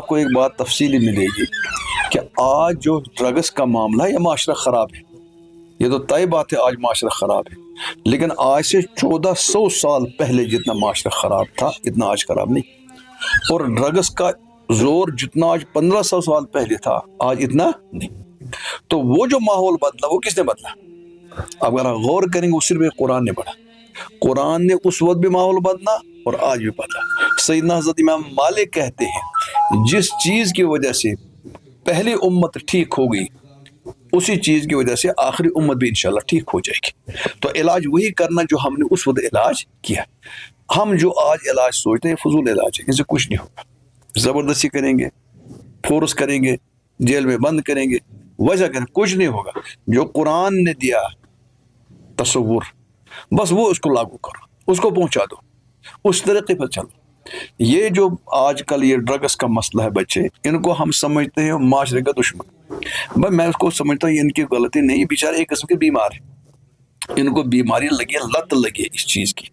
آپ کو ایک بات تفصیلی ملے گی کہ آج جو ڈرگس کا معاملہ ہے یہ معاشرہ خراب ہے. یہ تو طے بات ہے آج معاشرہ خراب ہے، لیکن آج سے 1400 سال پہلے جتنا معاشرہ خراب تھا اتنا آج خراب نہیں. اور ڈرگس کا زور جتنا آج 1500 سال پہلے تھا آج اتنا نہیں. تو وہ جو ماحول بدلا وہ کس نے بدلا؟ اب اگر غور کریں گے وہ صرف قرآن نے بڑھا. قرآن نے اس وقت بھی ماحول بدلا اور آج بھی بدلا. سیدنا حضرت امام مالک کہتے ہیں جس چیز کی وجہ سے پہلی امت ٹھیک ہو گئی اسی چیز کی وجہ سے آخری امت بھی انشاءاللہ ٹھیک ہو جائے گی. تو علاج وہی کرنا جو ہم نے اس وقت علاج کیا. ہم جو آج علاج سوچتے ہیں فضول علاج ہے، اس سے کچھ نہیں ہوگا. زبردستی کریں گے، فورس کریں گے، جیل میں بند کریں گے، وجہ کریں، کچھ نہیں ہوگا. جو قرآن نے دیا تصور بس وہ اس کو لاگو کرو، اس کو پہنچا دو، اس طریقے پر چلو. یہ جو آج کل یہ ڈرگس کا مسئلہ ہے، بچے ان کو ہم سمجھتے ہیں معاشرے کا دشمن. بھائی میں اس کو سمجھتا ہوں ان کی غلطی نہیں، بیچارے ایک قسم کے بیمار ہیں، ان کو بیماری لگی ہے، لت لگی ہے اس چیز کی.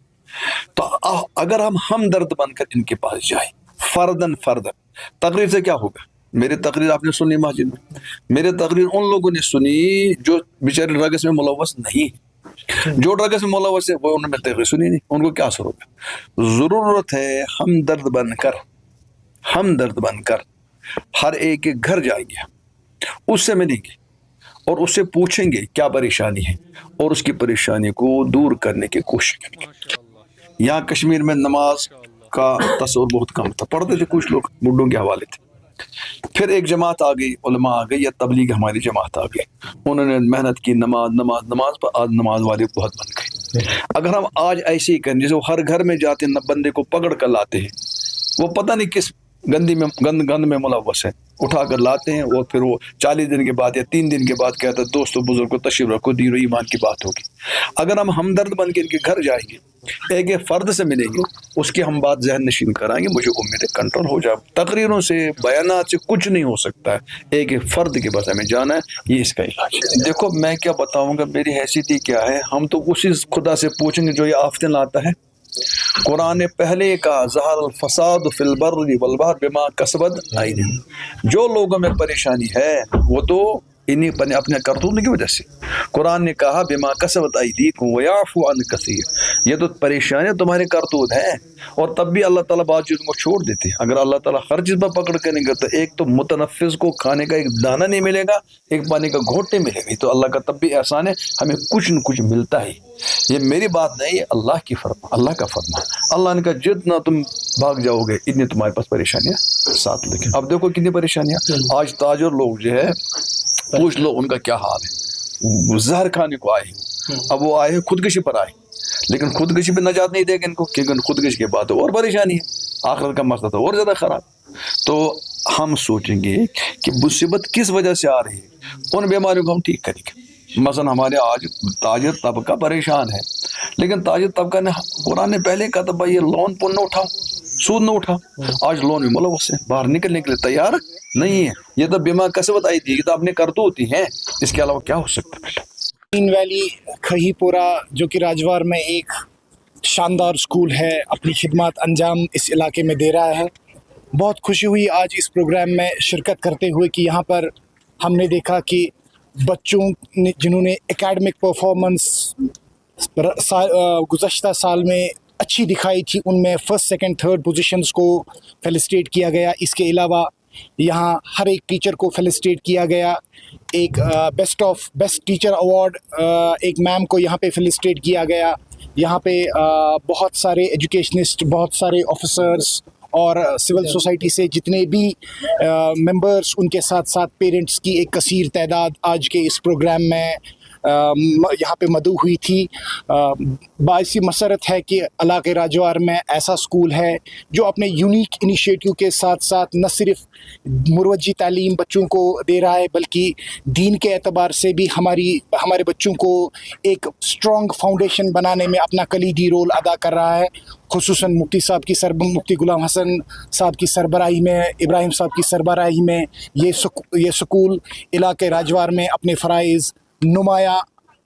تو اگر ہم درد بن کر ان کے پاس جائیں فردن تقریر سے کیا ہوگا؟ میری تقریر آپ نے سنی مسجد میں، میری تقریر ان لوگوں نے سنی جو بیچارے ڈرگس میں ملوث نہیں. جو ڈرگس میں ملوث ہے وہ انہوں نے تقریر سنی نہیں، ان کو کیا اثر ہوگا؟ ضرورت ہے ہم درد بن کر ہر ایک کے گھر جائیں گے، اس سے ملیں گے اور اس سے پوچھیں گے کیا پریشانی ہے اور اس کی پریشانی کو دور کرنے کی کوشش کریں گے. یہاں کشمیر میں نماز کا تصور بہت کم تھا، پڑھتے تھے کچھ لوگ، بڈھوں کے حوالے تھے. پھر ایک جماعت آ گئی، علماء آ گئی، یا تبلیغ ہماری جماعت آ گئی، انہوں نے محنت کی، نماز پر آج نماز والے بہت بن گئے. اگر ہم آج ایسے ہی کریں جیسے وہ ہر گھر میں جاتے ہیں، بندے کو پکڑ کر لاتے ہیں، وہ پتہ نہیں کس گند میں ملوث ہے، اٹھا کر لاتے ہیں، اور پھر وہ 40 دن کے بعد یا 3 دن کے بعد کہتا ہے دوستو بزرگ کو تشریف رکھو، دین و ایمان کی بات ہوگی. اگر ہم ہمدرد بن کے ان کے گھر جائیں گے، ایک ایک فرد سے ملیں گے، اس کی ہم بات ذہن نشین کرائیں گے، مجھے امید ہے کنٹرول ہو جائے. تقریروں سے، بیانات سے کچھ نہیں ہو سکتا ہے، ایک ایک فرد کے پاس ہمیں جانا ہے، یہ اس کا علاج ہے. دیکھو میں کیا بتاؤں گا، میری حیثیت ہی کیا ہے، ہم تو اسی خدا سے پوچھیں گے جو یہ آفتیں لاتا ہے. قرآن نے پہلے کہا ظہر الفساد فی البر والبحر بما کسبت ایدیہم. جو لوگوں میں پریشانی ہے وہ تو انہیں اپنے کرتوت کی وجہ سے. قرآن نے کہا بما کسبت ایدیکم ویعفو عن کثیر، یہ تو پریشانیاں تمہارے کرتوت ہیں، اور تب بھی اللہ تعالیٰ بعض چیزوں کو چھوڑ دیتے ہیں. اگر اللہ تعالیٰ ہر چیز پر پکڑ کریں گے تو ایک تو متنفس کو کھانے کا ایک دانہ نہیں ملے گا، ایک پانی کا گھونٹ نہیں ملے گا. تو اللہ کا تب بھی احسان ہے، ہمیں کچھ نہ کچھ ملتا ہے. یہ میری بات نہیں، یہ اللہ کی فرما، اللہ کا فرما. اللہ نے کہا جتنا تم بھاگ جاؤ گے اتنی تمہارے پاس پریشانیاں ساتھ لے کے. اب دیکھو کتنی پریشانیاں آج تاجر لوگ جو ہے، پوچھ لو ان کا کیا حال ہے. زہر کھانے کو آئے ہیں، اب وہ آئے ہیں خودکشی پر آئے، لیکن خودکشی پہ نجات نہیں دے گا ان کو، کیونکہ خودکشی کے بعد اور پریشانی ہے، آخرت کا مسئلہ تو اور زیادہ خراب. تو ہم سوچیں گے کہ مصیبت کس وجہ سے آ رہی ہے، ان بیماریوں کو ہم ٹھیک کریں گے. مثلا ہمارے آج تاجر طبقہ پریشان ہے، لیکن تاجر طبقہ نے، قرآن نے پہلے کہا تھا بھائی یہ لون پن نہ اٹھاؤ، سود نہ اٹھاؤ. آج لون میں ملوث ہے، باہر نکلنے کے لیے تیار نہیں ہے. یہ تو بما کسبت ایدی، یہ تو اپنے کرتوت ہی ہیں، اس کے علاوہ کیا ہو سکتا ہے بیٹا. گرین ویلی کھہی پورہ جو کہ راجوار میں ایک شاندار سکول ہے، اپنی خدمات انجام اس علاقے میں دے رہا ہے. بہت خوشی ہوئی آج اس پروگرام میں شرکت کرتے ہوئے کہ یہاں پر ہم نے دیکھا کہ بچوں نے جنہوں نے اکیڈمک پرفارمنس گزشتہ سال میں اچھی دکھائی تھی، ان میں فرسٹ سیکنڈ تھرڈ پوزیشنز کو فیلسٹیٹ کیا گیا. اس کے علاوہ یہاں ہر ایک ٹیچر کو فیلسٹیٹ کیا گیا. ایک بیسٹ ٹیچر ایوارڈ ایک میم کو یہاں پہ فیلسٹیٹ کیا گیا. یہاں پہ بہت سارے ایجوکیشنسٹ، بہت سارے آفیسرس اور سول سوسائٹی سے جتنے بھی ممبرس، ان کے ساتھ ساتھ پیرنٹس کی ایک کثیر تعداد آج کے اس پروگرام میں یہاں پہ مدعو ہوئی تھی. باعث مسرت ہے کہ علاقے راجوار میں ایسا سکول ہے جو اپنے یونیک انیشیٹو کے ساتھ ساتھ نہ صرف مروجی تعلیم بچوں کو دے رہا ہے، بلکہ دین کے اعتبار سے بھی ہمارے بچوں کو ایک اسٹرانگ فاؤنڈیشن بنانے میں اپنا کلیدی رول ادا کر رہا ہے. خصوصاً مفتی غلام حسن صاحب کی سربراہی میں، ابراہیم صاحب کی سربراہی میں یہ سکول علاقے راجوار میں اپنے فرائض نمایاں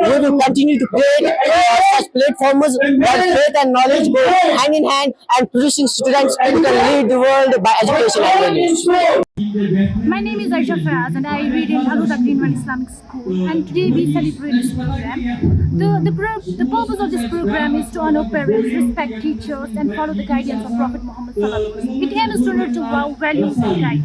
we will continue to create such platforms where faith and knowledge go hand in hand and producing students who can lead the world by education and values. My name is Aisha Faraz and I read in Al-Huda Green Valley Islamic School, and today we celebrate this program. The purpose of this program is to honor parents, respect teachers and follow the guidance of Prophet Muhammad sallallahu alaihi wasallam. It aims to nurture values and guide.